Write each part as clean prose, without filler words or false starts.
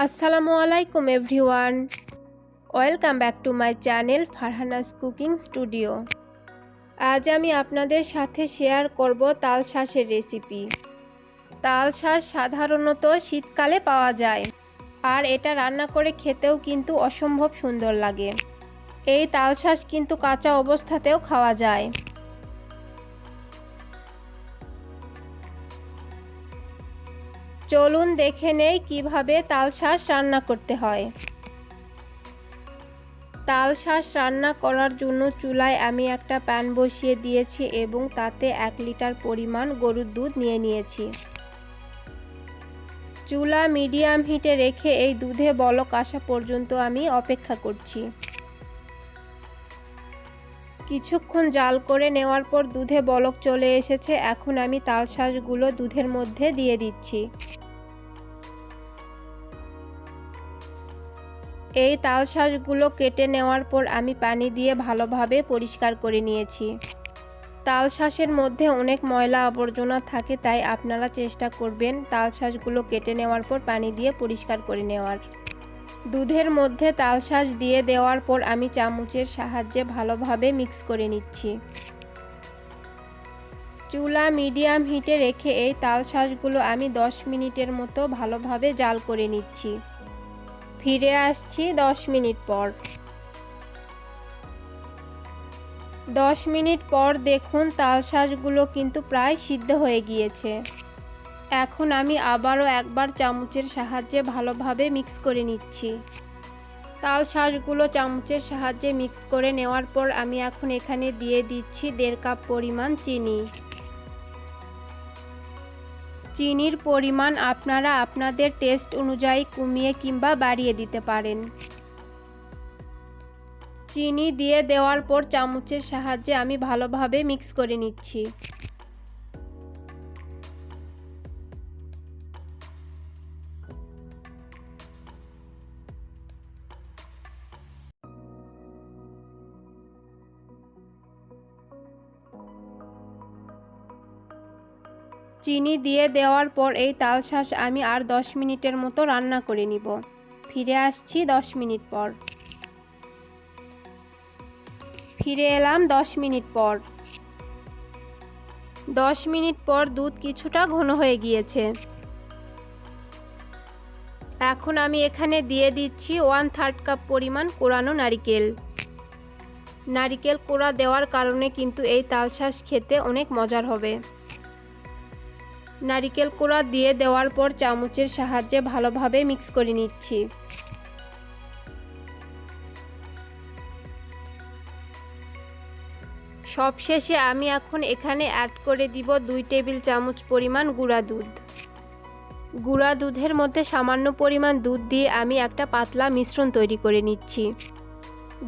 আসসালামু আলাইকুম everyone, welcome back to my channel Farhana's cooking studio. আজ আমি আপনাদের সাথে শেয়ার করব তাল শাঁসের রেসিপি। তাল শাঁস সাধারণত শীতকালে পাওয়া যায়, আর এটা রান্না করে খেতেও কিন্তু অসম্ভব সুন্দর লাগে। এই তাল শাঁস কিন্তু কাঁচা অবস্থাতেও খাওয়া যায়। চলুন দেখে নেই কিভাবে তাল শাঁস রান্না করতে হয়। তাল শাঁস রান্না করার জন্য চুলায় আমি একটা প্যান বসিয়ে দিয়েছি এবং তাতে 1 লিটার পরিমাণ গরুর দুধ নিয়ে নিয়েছি। চুলা মিডিয়াম হিটে রেখে এই দুধে বলক আসা পর্যন্ত আমি অপেক্ষা করছি। কিছুক্ষণ জাল করে নেওয়ার পর দুধে বলক চলে এসেছে। এখন আমি তাল শাঁসগুলো দুধের মধ্যে দিয়ে দিচ্ছি। এই তাল শাঁসগুলো কেটে নেওয়ার পর আমি পানি দিয়ে ভালোভাবে পরিষ্কার করে নিয়েছি। তাল শাঁসের মধ্যে অনেক ময়লা আবর্জনা থাকে, তাই আপনারা চেষ্টা করবেন তাল শাঁসগুলো কেটে নেওয়ার পর পানি দিয়ে পরিষ্কার করে নেওয়ার। দুধের মধ্যে তাল শাঁস দিয়ে দেওয়ার পর আমি চামচের সাহায্যে ভালোভাবে মিক্স করে নিচ্ছি। চুলা মিডিয়াম হিটে রেখে এই তাল শাঁসগুলো আমি 10 মিনিটের মতো ভালোভাবে জাল করে নিচ্ছি। ফিরে আসছি 10 মিনিট পর। 10 মিনিট পর দেখুন তাল শাঁসগুলো কিন্তু প্রায় সিদ্ধ হয়ে গিয়েছে। এখন আমি আবারও একবার চামচের সাহায্যে ভালোভাবে মিক্স করে নিচ্ছি। তাল শাঁসগুলো চামচের সাহায্যে মিক্স করে নেওয়ার পর আমি এখন এখানে দিয়ে দিচ্ছি 1.5 কাপ পরিমাণ চিনি। চিনির পরিমাণ আপনারা আপনাদের টেস্ট অনুযায়ী কমিয়ে কিংবা বাড়িয়ে দিতে পারেন। চিনি দিয়ে দেওয়ার পর চামচের সাহায্যে আমি ভালোভাবে মিক্স করে নিচ্ছি। চিনি দিয়ে দেওয়ার পর এই তাল শাঁস আমি আর 10 মিনিটের মতো রান্না করে নিব। ফিরে আসছি 10 মিনিট পর। ফিরে এলাম 10 মিনিট পর। 10 মিনিট পর দুধ কিছুটা ঘন হয়ে গিয়েছে। এখন আমি এখানে দিয়ে দিচ্ছি 1/3 কাপ পরিমাণ কোরানো নারিকেল। নারিকেল কোড়া দেওয়ার কারণে কিন্তু এই তাল শাঁস খেতে অনেক মজার হবে। নারিকেল কোড়া দিয়ে দেওয়ার পর চামচের সাহায্যে ভালোভাবে মিক্স করে নিচ্ছি। সবশেষে আমি এখন এখানে অ্যাড করে দিব 2 টেবিল চামচ পরিমাণ গুঁড়া দুধ। গুঁড়া দুধের মধ্যে সামান্য পরিমাণ দুধ দিয়ে আমি একটা পাতলা মিশ্রণ তৈরি করে নিচ্ছি।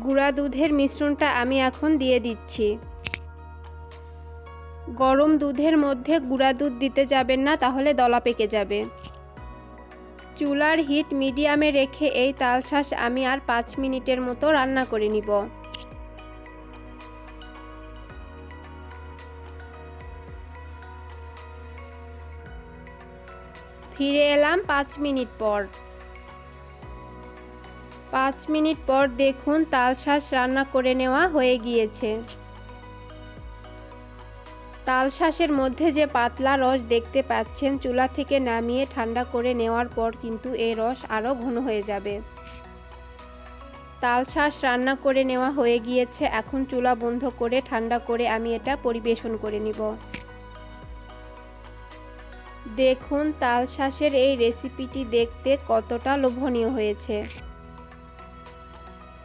গুঁড়া দুধের মিশ্রণটা আমি এখন দিয়ে দিচ্ছি। গরম দুধের মধ্যে গুঁড়া দুধ দিতে যাবেন না, তাহলে দলা পেকে যাবে। চুলার হিট মিডিয়ামে রেখে এই তাল শাঁস আমি আর 5 মিনিটের মতো রান্না করে নিব। ফিরে এলাম 5 মিনিট পর। 5 মিনিট পর দেখুন তাল শাঁস রান্না করে নেওয়া হয়ে গিয়েছে। তাল শাঁসের মধ্যে যে পাতলা রস দেখতে পাচ্ছেন, চুলা থেকে নামিয়ে ঠান্ডা করে নেওয়ার পর কিন্তু এই রস আরও ঘন হয়ে যাবে। তাল শাঁস রান্না করে নেওয়া হয়ে গিয়েছে। এখন চুলা বন্ধ করে ঠান্ডা করে আমি এটা পরিবেশন করে নিব। দেখুন তাল শাঁসের এই রেসিপিটি দেখতে কতটা লোভনীয় হয়েছে।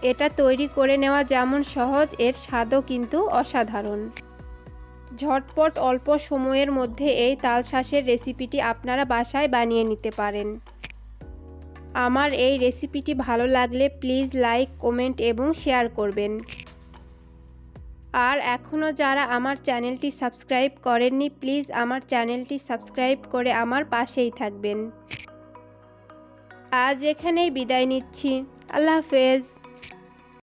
এটা তৈরি করে নেওয়া যেমন সহজ, এর স্বাদও কিন্তু অসাধারণ। ঝটপট অল্প সময়ের মধ্যে এই তাল শাঁসের রেসিপিটি আপনারা বাসায় বানিয়ে নিতে পারেন। আমার এই রেসিপিটি ভালো লাগলে প্লিজ লাইক, কমেন্ট এবং শেয়ার করবেন। আর এখনও যারা আমার চ্যানেলটি সাবস্ক্রাইব করেননি, প্লিজ আমার চ্যানেলটি সাবস্ক্রাইব করে আমার পাশেই থাকবেন। আজ এখানেই বিদায় নিচ্ছি। আল্লাহ হাফেজ।